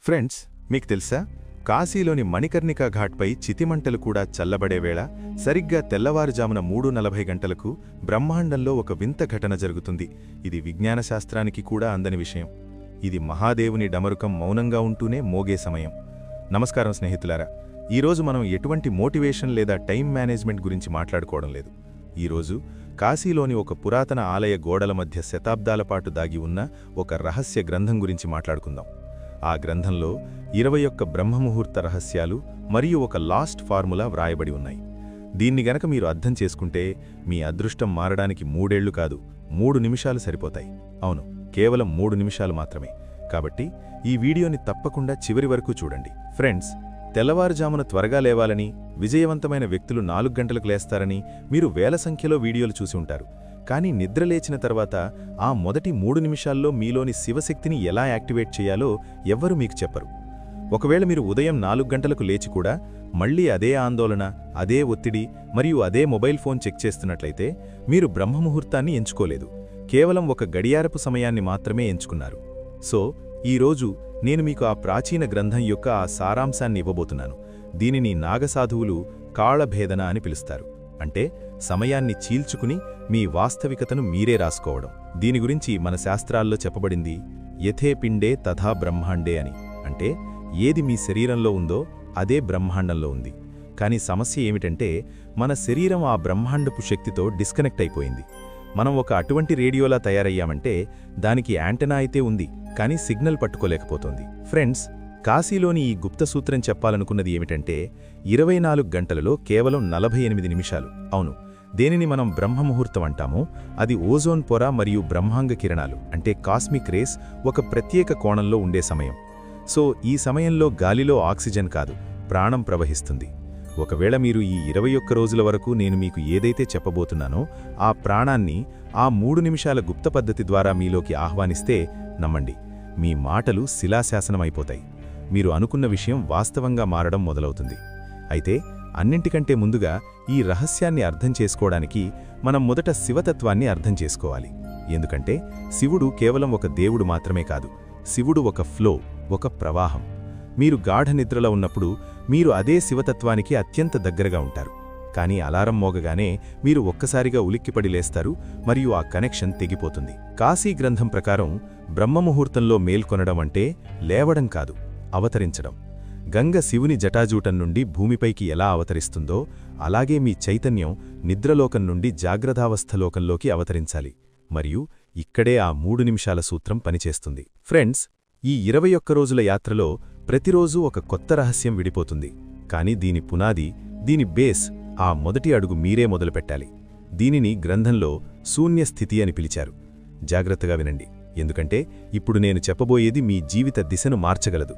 Friends, మీకు తెలుసా, కాశీలోని మణికర్ణికా ఘాట్పై చితిమంటలు కూడా చల్లబడేవేళ సరిగ్గా తెల్లవారుజామున 3:40 గంటలకు బ్రహ్మాండంలో ఒక వింత ఘటన జరుగుతుంది. ఇది విజ్ఞానశాస్త్రానికి కూడా అందని విషయం. ఇది మహాదేవుని డమరుకం మౌనంగా ఉంటూనే మోగే సమయం. నమస్కారం స్నేహితులారా. ఈరోజు మనం ఎటువంటి మోటివేషన్ లేదా టైం మేనేజ్మెంట్ గురించి మాట్లాడుకోవడం లేదు. ఈరోజు కాశీలోని ఒక పురాతన ఆలయ గోడల మధ్య శతాబ్దాల పాటు దాగి ఉన్న ఒక రహస్య గ్రంథం గురించి మాట్లాడుకుందాం. ఆ గ్రంథంలో 21 బ్రహ్మముహూర్త రహస్యాలు మరియు ఒక లాస్ట్ ఫార్ములా వ్రాయబడి ఉన్నాయి. దీన్ని గనక మీరు అర్థం చేసుకుంటే మీ అదృష్టం మారడానికి 3 ఏళ్లు కాదు, 3 నిమిషాలు సరిపోతాయి. అవును, కేవలం 3 నిమిషాలు మాత్రమే. కాబట్టి ఈ వీడియోని తప్పకుండా చివరి వరకు చూడండి. ఫ్రెండ్స్, తెల్లవారుజామున త్వరగా లేవాలని, విజయవంతమైన వ్యక్తులు 4 గంటలకు లేస్తారని మీరు వేల సంఖ్యలో వీడియోలు చూసి ఉంటారు. కానీ నిద్రలేచిన తర్వాత ఆ మొదటి 3 నిమిషాల్లో మీలోని శివశక్తిని ఎలా యాక్టివేట్ చేయాలో ఎవ్వరూ మీకు చెప్పరు. ఒకవేళ మీరు ఉదయం 4 గంటలకు లేచి కూడా మళ్లీ అదే ఆందోళన, అదే ఒత్తిడి మరియు అదే మొబైల్ ఫోన్ చెక్ చేస్తున్నట్లయితే మీరు బ్రహ్మముహూర్తాన్ని ఎంచుకోలేదు, కేవలం ఒక గడియారపు సమయాన్ని మాత్రమే ఎంచుకున్నారు. సో ఈరోజు నేను మీకు ఆ ప్రాచీన గ్రంథం యొక్క ఆ సారాంశాన్ని ఇవ్వబోతున్నాను. దీనిని నాగసాధువులు కాళభేదన అని పిలుస్తారు. అంటే సమయాన్ని చీల్చుకుని మీ వాస్తవికతను మీరే రాసుకోవడం. దీని గురించి మన శాస్త్రాల్లో చెప్పబడింది యథే పిండే తథా బ్రహ్మాండే అని. అంటే ఏది మీ శరీరంలో ఉందో అదే బ్రహ్మాండంలో ఉంది. కానీ సమస్య ఏమిటంటే మన శరీరం ఆ బ్రహ్మాండపు శక్తితో డిస్కనెక్ట్ అయిపోయింది. మనం ఒక అటువంటి రేడియోలా తయారయ్యామంటే దానికి యాంటెనా అయితే ఉంది, కానీ సిగ్నల్ పట్టుకోలేకపోతోంది. ఫ్రెండ్స్, కాశీలోని ఈ గుప్త సూత్రం చెప్పాలనుకున్నది ఏమిటంటే 24 గంటలలో కేవలం 48 నిమిషాలు. అవును, దేనిని మనం బ్రహ్మముహూర్తం అంటామో అది ఓజోన్ పొర మరియు బ్రహ్మాంగ కిరణాలు అంటే కాస్మిక్ రేస్ ఒక ప్రత్యేక కోణంలో ఉండే సమయం. సో ఈ సమయంలో గాలిలో ఆక్సిజన్ కాదు, ప్రాణం ప్రవహిస్తుంది. ఒకవేళ మీరు ఈ 21 రోజుల వరకు నేను మీకు ఏదైతే చెప్పబోతున్నానో ఆ ప్రాణాన్ని ఆ 3 నిమిషాల గుప్త పద్ధతి ద్వారా మీలోకి ఆహ్వానిస్తే నమ్మండి, మీ మాటలు శిలాశాసనమైపోతాయి. మీరు అనుకున్న విషయం వాస్తవంగా మారడం మొదలవుతుంది. అయితే అన్నింటికంటే ముందుగా ఈ రహస్యాన్ని అర్థం చేసుకోవడానికి మనం మొదట శివతత్వాన్ని అర్థం చేసుకోవాలి. ఎందుకంటే శివుడు కేవలం ఒక దేవుడు మాత్రమే కాదు, శివుడు ఒక ఫ్లో, ఒక ప్రవాహం. మీరు గాఢ నిద్రలో ఉన్నప్పుడు మీరు అదే శివతత్వానికి అత్యంత దగ్గరగా ఉంటారు. కానీ అలారం మోగగానే మీరు ఒక్కసారిగా ఉలిక్కిపడి లేస్తారు మరియు ఆ కనెక్షన్ తెగిపోతుంది. కాశీ గ్రంథం ప్రకారం బ్రహ్మముహూర్తంలో మేల్కొనడం అంటే లేవడం కాదు, అవతరించడం. గంగ శివుని జటాజూటం నుండి భూమిపైకి ఎలా అవతరిస్తుందో అలాగే మీ చైతన్యం నిద్రలోకం నుండి జాగ్రత్తావస్థలోకంలోకి అవతరించాలి. మరియు ఇక్కడే ఆ 3 నిమిషాల సూత్రం పనిచేస్తుంది. ఫ్రెండ్స్, ఈ 21 రోజుల యాత్రలో ప్రతిరోజూ ఒక కొత్త రహస్యం విడిపోతుంది. కానీ దీని పునాది, దీని బేస్, ఆ మొదటి అడుగు మీరే మొదలుపెట్టాలి. దీనిని గ్రంథంలో శూన్యస్థితి అని పిలిచారు. జాగ్రత్తగా వినండి, ఎందుకంటే ఇప్పుడు నేను చెప్పబోయేది మీ జీవిత దిశను మార్చగలదు.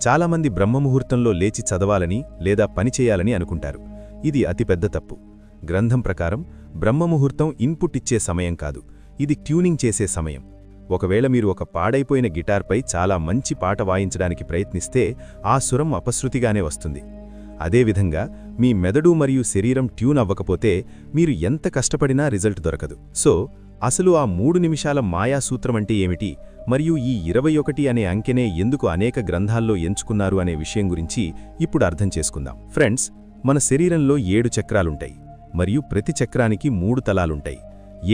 చాలామంది బ్రహ్మముహూర్తంలో లేచి చదవాలని లేదా పనిచేయాలని అనుకుంటారు. ఇది అతిపెద్ద తప్పు. గ్రంథం ప్రకారం బ్రహ్మముహూర్తం ఇన్పుట్ ఇచ్చే సమయం కాదు, ఇది ట్యూనింగ్ చేసే సమయం. ఒకవేళ మీరు ఒక పాడైపోయిన గిటార్పై చాలా మంచి పాట వాయించడానికి ప్రయత్నిస్తే ఆ సురం అపశృతిగానే వస్తుంది. అదేవిధంగా మీ మెదడు మరియు శరీరం ట్యూన్ అవ్వకపోతే మీరు ఎంత కష్టపడినా రిజల్ట్ దొరకదు. సో అసలు ఆ 3 నిమిషాల మాయాసూత్రమంటే ఏమిటి, మరియు ఈ 21 అనే అంకెనే ఎందుకు అనేక గ్రంథాల్లో ఎంచుకున్నారు అనే విషయం గురించి ఇప్పుడు అర్థం చేసుకుందాం. ఫ్రెండ్స్, మన శరీరంలో 7 చక్రాలుంటాయి మరియు ప్రతి చక్రానికి 3 తలాలుంటాయి.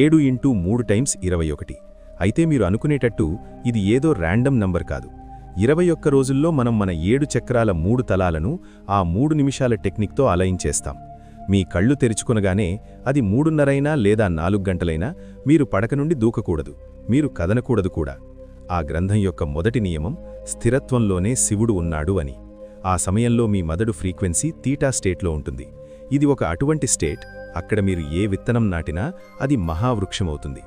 7 × 3 × 21. అయితే మీరు అనుకునేటట్టు ఇది ఏదో ర్యాండమ్ నంబర్ కాదు. 21 రోజుల్లో మనం మన 7 చక్రాల 3 తలాలను ఆ 3 నిమిషాల టెక్నిక్తో అలైన్ చేస్తాం. మీ కళ్ళు తెరుచుకొనగానే అది 3:30 లేదా 4 గంటలైనా మీరు పడక నుండి దూకకూడదు, మీరు కదనకూడదు కూడా. ఆ గ్రంథం యొక్క మొదటి నియమం స్థిరత్వంలోనే శివుడు ఉన్నాడు అని. ఆ సమయంలో మీ మెదడు ఫ్రీక్వెన్సీ తీటా స్టేట్లో ఉంటుంది. ఇది ఒక అటువంటి స్టేట్, అక్కడ మీరు ఏ విత్తనం నాటినా అది మహావృక్షమవుతుంది.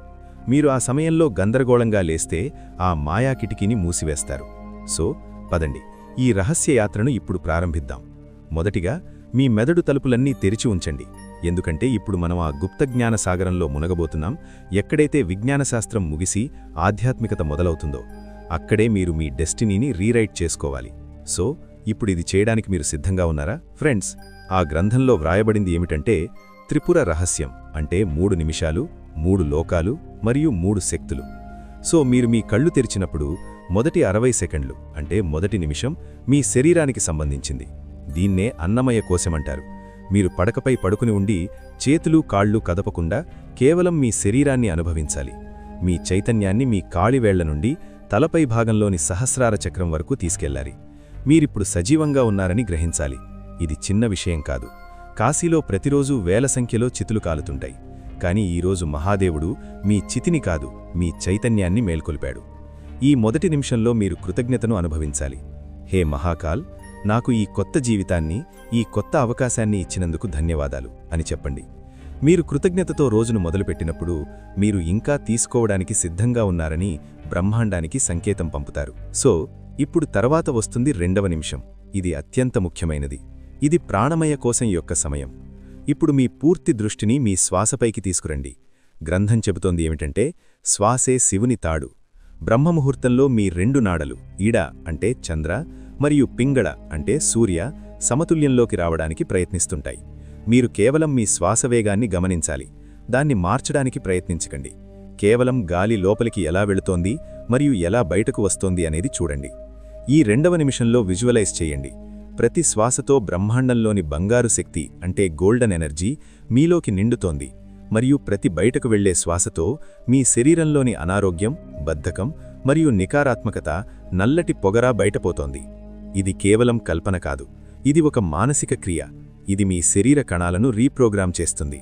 మీరు ఆ సమయంలో గందరగోళంగా లేస్తే ఆ మాయా కిటికీని మూసివేస్తారు. సో పదండి, ఈ రహస్య యాత్రను ఇప్పుడు ప్రారంభిద్దాం. మొదటిగా మీ మెదడు తలుపులన్నీ తెరిచి ఉంచండి, ఎందుకంటే ఇప్పుడు మనం ఆ గుప్తజ్ఞాన సాగరంలో మునగబోతున్నాం. ఎక్కడైతే విజ్ఞానశాస్త్రం ముగిసి ఆధ్యాత్మికత మొదలవుతుందో అక్కడే మీరు మీ డెస్టినీని రీరైట్ చేసుకోవాలి. సో ఇప్పుడు ఇది చేయడానికి మీరు సిద్ధంగా ఉన్నారా? ఫ్రెండ్స్, ఆ గ్రంథంలో వ్రాయబడింది ఏమిటంటే త్రిపుర రహస్యం, అంటే 3 నిమిషాలు, 3 లోకాలు మరియు 3 శక్తులు. సో మీరు మీ కళ్ళు తెరిచినప్పుడు మొదటి 60 సెకండ్లు అంటే మొదటి నిమిషం మీ శరీరానికి సంబంధించింది. దీన్నే అన్నమయ కోశమంటారు. మీరు పడకపై పడుకుని ఉండి చేతులు కాళ్ళు కదపకుండా కేవలం మీ శరీరాన్ని అనుభవించాలి. మీ చైతన్యాన్ని మీ కాళివేళ్ల నుండి తలపై భాగంలోని సహస్రార చక్రం వరకు తీసుకెళ్లాలి. మీరిప్పుడు సజీవంగా ఉన్నారని గ్రహించాలి. ఇది చిన్న విషయం కాదు. కాశీలో ప్రతిరోజూ వేల సంఖ్యలో చితులు కాలుతుంటాయి. కాని ఈరోజు మహాదేవుడు మీ చితిని కాదు, మీ చైతన్యాన్ని మేల్కొల్పాడు. ఈ మొదటి నిమిషంలో మీరు కృతజ్ఞతను అనుభవించాలి. హే మహాకాల్, నాకు ఈ కొత్త జీవితాన్ని, ఈ కొత్త అవకాశాన్ని ఇచ్చినందుకు ధన్యవాదాలు అని చెప్పండి. మీరు కృతజ్ఞతతో రోజును మొదలుపెట్టినప్పుడు మీరు ఇంకా తీసుకోవడానికి సిద్ధంగా ఉన్నారని బ్రహ్మాండానికి సంకేతం పంపుతారు. సో ఇప్పుడు తర్వాత వస్తుంది 2వ నిమిషం. ఇది అత్యంత ముఖ్యమైనది. ఇది ప్రాణమయ కోశం యొక్క సమయం. ఇప్పుడు మీ పూర్తి దృష్టిని మీ శ్వాసపైకి తీసుకురండి. గ్రంథం చెబుతోంది ఏమిటంటే, శ్వాసే శివుని తాడు. బ్రహ్మముహూర్తంలో మీ 2 నాడలు, ఈడ అంటే చంద్ర మరియు పింగళ అంటే సూర్య, సమతుల్యంలోకి రావడానికి ప్రయత్నిస్తుంటాయి. మీరు కేవలం మీ శ్వాసవేగాన్ని గమనించాలి. దాన్ని మార్చడానికి ప్రయత్నించకండి. కేవలం గాలి లోపలికి ఎలా వెళుతోంది మరియు ఎలా బయటకు వస్తోంది అనేది చూడండి. ఈ 2వ నిమిషంలో విజువలైజ్ చేయండి. ప్రతి శ్వాసతో బ్రహ్మాండంలోని బంగారు శక్తి అంటే గోల్డెన్ ఎనర్జీ మీలోకి నిండుతోంది. మరియు ప్రతి బయటకు వెళ్లే శ్వాసతో మీ శరీరంలోని అనారోగ్యం, బద్ధకం మరియు నికారాత్మకత, నల్లటి పొగరా బయటపోతోంది. ఇది కేవలం కల్పన కాదు. ఇది ఒక మానసిక క్రియ. ఇది మీ శరీర కణాలను రీప్రోగ్రామ్ చేస్తుంది.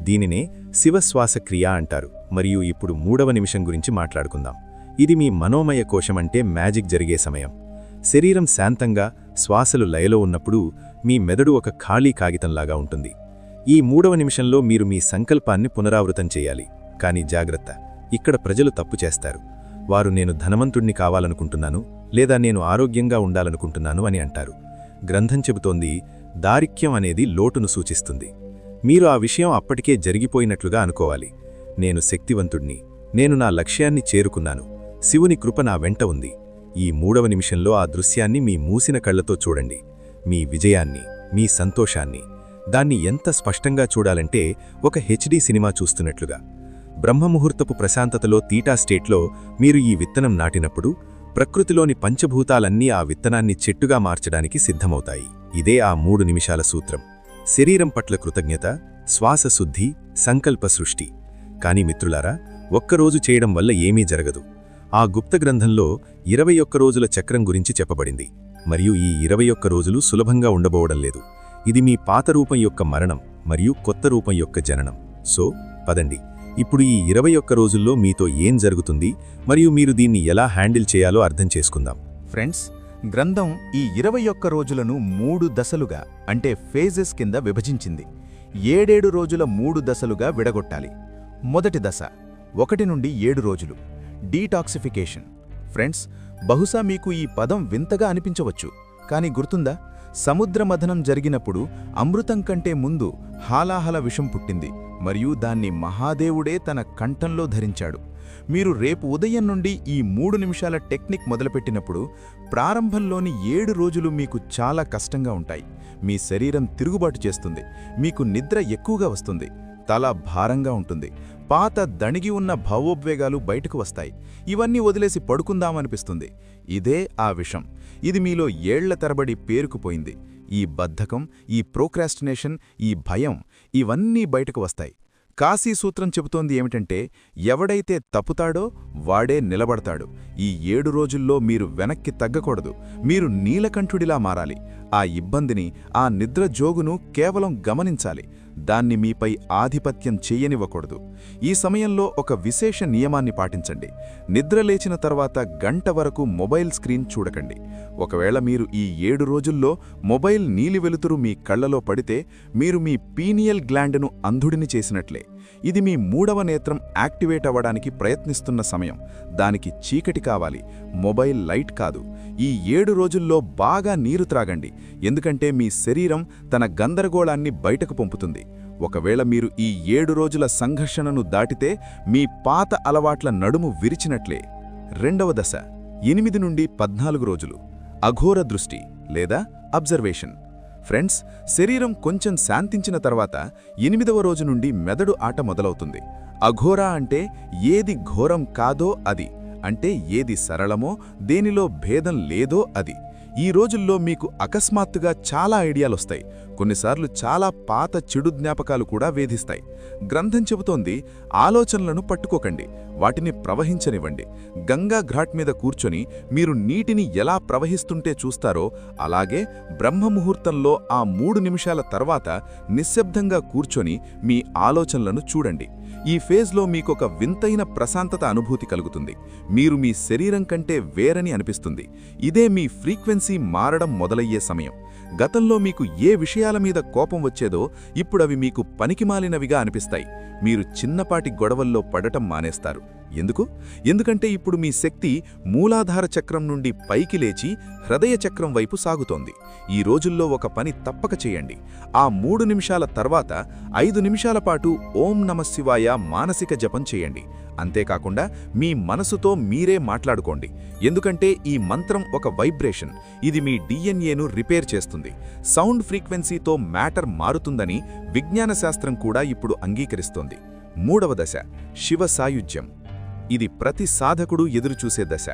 దీనినే శివశ్వాసక్రియ అంటారు. మరియు ఇప్పుడు 3వ నిమిషం గురించి మాట్లాడుకుందాం. ఇది మీ మనోమయ కోశం అంటే మ్యాజిక్ జరిగే సమయం. శరీరం శాంతంగా, శ్వాసలు లయలో ఉన్నప్పుడు మీ మెదడు ఒక ఖాళీ కాగితంలాగా ఉంటుంది. ఈ 3వ నిమిషంలో మీరు మీ సంకల్పాన్ని పునరావృతం చేయాలి. కానీ జాగ్రత్త, ఇక్కడ ప్రజలు తప్పు చేస్తారు. వారు నేను ధనవంతుణ్ణి కావాలనుకుంటున్నాను లేదా నేను ఆరోగ్యంగా ఉండాలనుకుంటున్నాను అని అంటారు. గ్రంథం చెబుతోంది, దారిక్యం అనేది లోటును సూచిస్తుంది. మీరు ఆ విషయం అప్పటికే జరిగిపోయినట్లుగా అనుకోవాలి. నేను శక్తివంతుణ్ణి, నేను నా లక్ష్యాన్ని చేరుకున్నాను, శివుని కృప నా వెంట ఉంది. ఈ 3వ నిమిషంలో ఆ దృశ్యాన్ని మీ మూసిన కళ్లతో చూడండి. మీ విజయాన్ని, మీ సంతోషాన్ని. దాన్ని ఎంత స్పష్టంగా చూడాలంటే ఒక హెచ్డీ సినిమా చూస్తున్నట్లుగా. బ్రహ్మముహూర్తపు ప్రశాంతతలో తీటా స్టేట్లో మీరు ఈ విత్తనం నాటినప్పుడు ప్రకృతిలోని పంచభూతాలన్నీ ఆ విత్తనాన్ని చెట్టుగా మార్చడానికి సిద్ధమవుతాయి. ఇదే ఆ 3 నిమిషాల సూత్రం. శరీరం పట్ల కృతజ్ఞత, శ్వాసశుద్ధి, సంకల్ప సృష్టి. కాని మిత్రులారా, ఒక్కరోజు చేయడం వల్ల ఏమీ జరగదు. ఆ గుప్త గ్రంథంలో 21 రోజుల చక్రం గురించి చెప్పబడింది. మరియు ఈ 21 రోజులు సులభంగా ఉండబోవడం లేదు. ఇది మీ పాత రూపం యొక్క మరణం మరియు కొత్త రూపం యొక్క జననం. సో పదండి, ఇప్పుడు ఈ 21 రోజుల్లో మీతో ఏం జరుగుతుంది మరియు మీరు దీన్ని ఎలా హ్యాండిల్ చేయాలో అర్థం చేసుకుందాం. ఫ్రెండ్స్, గ్రంథం ఈ 21 రోజులను 3 దశలుగా అంటే ఫేజెస్ కింద విభజించింది. 7 రోజుల 3 దశలుగా విడగొట్టాలి. మొదటి దశ 1 నుండి 7 రోజులు, డీటాక్సిఫికేషన్. ఫ్రెండ్స్, బహుశా మీకు ఈ పదం వింతగా అనిపించవచ్చు. కానీ గుర్తుందా, సముద్రమథనం జరిగినప్పుడు అమృతం కంటే ముందు హాలాహల విషం పుట్టింది మరియు దాన్ని మహాదేవుడే తన కంఠంలో ధరించాడు. మీరు రేపు ఉదయం నుండి ఈ 3 నిమిషాల టెక్నిక్ మొదలుపెట్టినప్పుడు ప్రారంభంలోని 7 రోజులు మీకు చాలా కష్టంగా ఉంటాయి. మీ శరీరం తిరుగుబాటు చేస్తుంది, మీకు నిద్ర ఎక్కువగా వస్తుంది, తల భారంగా ఉంటుంది, పాత దణిగి ఉన్న భావోద్వేగాలు బయటకు వస్తాయి. ఇవన్నీ వదిలేసి పడుకుందామనిపిస్తుంది. ఇదే ఆ విషం. ఇది మీలో ఏళ్ల తరబడి పేరుకుపోయింది. ఈ బద్ధకం, ఈ ప్రోక్రాస్టినేషన్, ఈ భయం, ఇవన్నీ బయటకు వస్తాయి. కాశీ సూత్రం చెబుతోంది ఏమిటంటే, ఎవడైతే తప్పుతాడో వాడే నిలబడతాడు. ఈ 7 రోజుల్లో మీరు వెనక్కి తగ్గకూడదు. మీరు నీలకంఠుడిలా మారాలి. ఆ ఇబ్బందిని, ఆ నిద్ర జోగును కేవలం గమనించాలి. దాన్ని మీపై ఆధిపత్యం చెయ్యనివ్వకూడదు. ఈ సమయంలో ఒక విశేష నియమాన్ని పాటించండి. నిద్ర లేచిన తర్వాత గంట వరకు మొబైల్ స్క్రీన్ చూడకండి. ఒకవేళ మీరు ఈ 7 రోజుల్లో మొబైల్ నీలి వెలుతురు మీ కళ్లలో పడితే మీరు మీ పీనియల్ గ్లాండ్ను అంధుడిని చేసినట్లే. ఇది మీ 3వ నేత్రం యాక్టివేట్ అవ్వడానికి ప్రయత్నిస్తున్న సమయం. దానికి చీకటి కావాలి, మొబైల్ లైట్ కాదు. ఈ 7 రోజుల్లో బాగా నీరు త్రాగండి, ఎందుకంటే మీ శరీరం తన గందరగోళాన్ని బయటకు పంపుతుంది. ఒకవేళ మీరు ఈ 7 రోజుల సంఘర్షణను దాటితే మీ పాత అలవాట్ల నడుము విరిచినట్లే. 2వ దశ 8 నుండి 14 రోజులు, అఘోర దృష్టి లేదా అబ్జర్వేషన్. ఫ్రెండ్స్, శరీరం కొంచెం శాంతించిన తర్వాత 8వ రోజు నుండి మెదడు ఆట మొదలవుతుంది. అఘోరా అంటే ఏది ఘోరం కాదో అది అంటే ఏది సరళమో, దేనిలో భేదం లేదో అది. ఈ రోజుల్లో మీకు అకస్మాత్తుగా చాలా ఐడియాలొస్తాయి. కొన్నిసార్లు చాలా పాత చెడు జ్ఞాపకాలు కూడా వేధిస్తాయి. గ్రంథం చెబుతోంది, ఆలోచనలను పట్టుకోకండి, వాటిని ప్రవహించనివ్వండి. గంగా ఘాట్ మీద కూర్చొని మీరు నీటిని ఎలా ప్రవహిస్తుంటే చూస్తారో అలాగే బ్రహ్మముహూర్తంలో ఆ 3 నిమిషాల తర్వాత నిశ్శబ్దంగా కూర్చొని మీ ఆలోచనలను చూడండి. ఈ ఫేజ్లో మీకొక వింతైన ప్రశాంతత అనుభూతి కలుగుతుంది. మీరు మీ శరీరం కంటే వేరని అనిపిస్తుంది. ఇదే మీ ఫ్రీక్వెన్సీ మారడం మొదలయ్యే సమయం. గతంలో మీకు ఏ విషయాల మీద కోపం వచ్చేదో ఇప్పుడవి మీకు పనికిమాలినవిగా అనిపిస్తాయి. మీరు చిన్నపాటి గొడవల్లో పడటం మానేస్తారు. ఎందుకంటే ఇప్పుడు మీ శక్తి మూలాధార చక్రం నుండి పైకి లేచి హృదయ చక్రం వైపు సాగుతోంది. ఈ రోజుల్లో ఒక పని తప్పక చేయండి. ఆ 3 నిమిషాల తర్వాత 5 నిమిషాల పాటు ఓం నమఃశివాయ మానసిక జపం చేయండి. అంతేకాకుండా మీ మనసుతో మీరే మాట్లాడుకోండి. ఎందుకంటే ఈ మంత్రం ఒక వైబ్రేషన్. ఇది మీ డిఎన్ఏను రిపేర్ చేస్తుంది. సౌండ్ ఫ్రీక్వెన్సీతో మ్యాటర్ మారుతుందని విజ్ఞాన శాస్త్రం కూడా ఇప్పుడు అంగీకరిస్తోంది. 3వ దశ, శివ సాయుధ్యం. ఇది ప్రతి సాధకుడు ఎదురుచూసే దశ.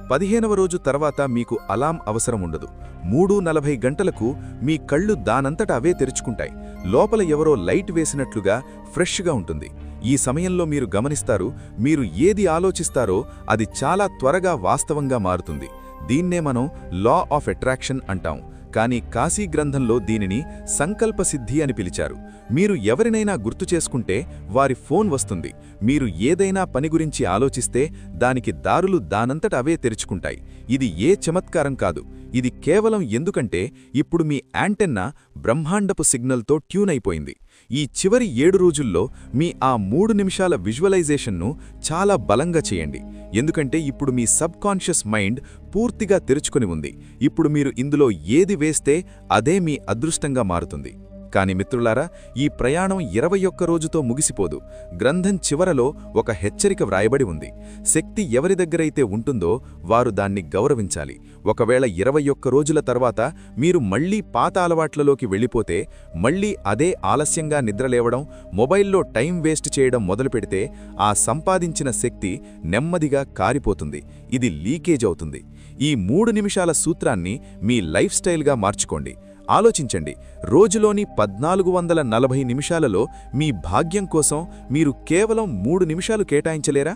15వ రోజు తర్వాత మీకు అలాం అవసరం ఉండదు. 3:40 గంటలకు మీ కళ్ళు దానంతట అవే తెరుచుకుంటాయి. లోపల ఎవరో లైట్ వేసినట్లుగా ఫ్రెష్గా ఉంటుంది. ఈ సమయంలో మీరు గమనిస్తారు, మీరు ఏది ఆలోచిస్తారో అది చాలా త్వరగా వాస్తవంగా మారుతుంది. దీన్నే మనం లా ఆఫ్ అట్రాక్షన్ అంటాం. కానీ కాశీ గ్రంథంలో దీనిని సంకల్పసిద్ధి అని పిలిచారు. మీరు ఎవరినైనా గుర్తు చేసుకుంటే వారి ఫోన్ వస్తుంది. మీరు ఏదైనా పని గురించి ఆలోచిస్తే దానికి దారులు దానంతట అవే తెరుచుకుంటాయి. ఇది ఏ చమత్కారం కాదు. ఇది కేవలం ఎందుకంటే ఇప్పుడు మీ యాంటెన్నా బ్రహ్మాండపు సిగ్నల్తో ట్యూన్ అయిపోయింది. ఈ చివరి 7 రోజుల్లో మీ ఆ 3 నిమిషాల విజువలైజేషన్ను చాలా బలంగా చేయండి. ఎందుకంటే ఇప్పుడు మీ సబ్కాన్షియస్ మైండ్ పూర్తిగా తెరుచుకొని ఉంది. ఇప్పుడు మీరు ఇందులో ఏది వేస్తే అదే మీ అదృష్టంగా మారుతుంది. కాని మిత్రులారా, ఈ ప్రయాణం 21 రోజుతో ముగిసిపోదు. గ్రంథం చివరలో ఒక హెచ్చరిక వ్రాయబడి ఉంది. శక్తి ఎవరి దగ్గరైతే ఉంటుందో వారు దాన్ని గౌరవించాలి. ఒకవేళ 21 రోజుల తర్వాత మీరు మళ్లీ పాత అలవాట్లలోకి వెళ్ళిపోతే, మళ్లీ అదే ఆలస్యంగా నిద్రలేవడం, మొబైల్లో టైం వేస్ట్ చేయడం మొదలుపెడితే ఆ సంపాదించిన శక్తి నెమ్మదిగా కారిపోతుంది. ఇది లీకేజ్ అవుతుంది. ఈ 3 నిమిషాల సూత్రాన్ని మీ లైఫ్ స్టైల్గా మార్చుకోండి. ఆలోచించండి, రోజులోని 1440 నిమిషాలలో మీ భాగ్యం కోసం మీరు కేవలం 3 నిమిషాలు కేటాయించలేరా?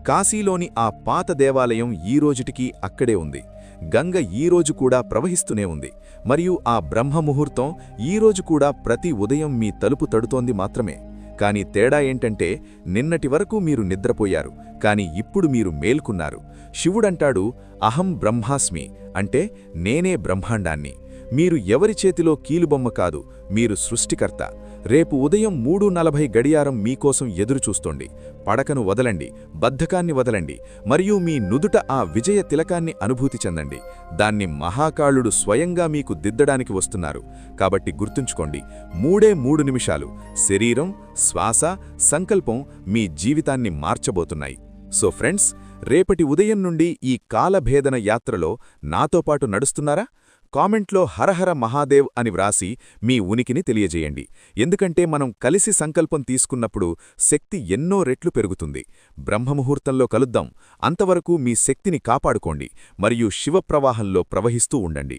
కాశీలోని ఆ పాత దేవాలయం ఈ రోజుటికి అక్కడే ఉంది. గంగ ఈ రోజు కూడా ప్రవహిస్తూనే ఉంది. మరియు ఆ బ్రహ్మముహూర్తం ఈ రోజు కూడా ప్రతి ఉదయం మీ తలుపు తడుతోంది మాత్రమే. కాని తేడా ఏంటంటే, నిన్నటి వరకు మీరు నిద్రపోయారు, కాని ఇప్పుడు మీరు మేల్కున్నారు. శివుడంటాడు, అహం బ్రహ్మాస్మి, అంటే నేనే బ్రహ్మాండాన్ని. మీరు ఎవరి చేతిలో కీలుబొమ్మ కాదు, మీరు సృష్టికర్త. రేపు ఉదయం 3:40 గడియారం మీకోసం ఎదురుచూస్తోంది. పడకను వదలండి, బద్ధకాన్ని వదలండి, మరియు మీ నుదుట ఆ విజయ తిలకాన్ని అనుభూతి చెందండి. దాన్ని మహాకాళుడు స్వయంగా మీకు దిద్దడానికి వస్తున్నారు. కాబట్టి గుర్తుంచుకోండి, 3 నిమిషాలు శరీరం, శ్వాస, సంకల్పం మీ జీవితాన్ని మార్చబోతున్నాయి. సో ఫ్రెండ్స్, రేపటి ఉదయం నుండి ఈ కాలభేదన యాత్రలో నాతో పాటు నడుస్తున్నారా? కామెంట్లో హరహర మహాదేవ్ అని వ్రాసి మీ ఉనికిని తెలియజేయండి. ఎందుకంటే మనం కలిసి సంకల్పం తీసుకున్నప్పుడు శక్తి ఎన్నో రెట్లు పెరుగుతుంది. బ్రహ్మముహూర్తంలో కలుద్దాం. అంతవరకు మీ శక్తిని కాపాడుకోండి మరియు శివప్రవాహంలో ప్రవహిస్తూ ఉండండి.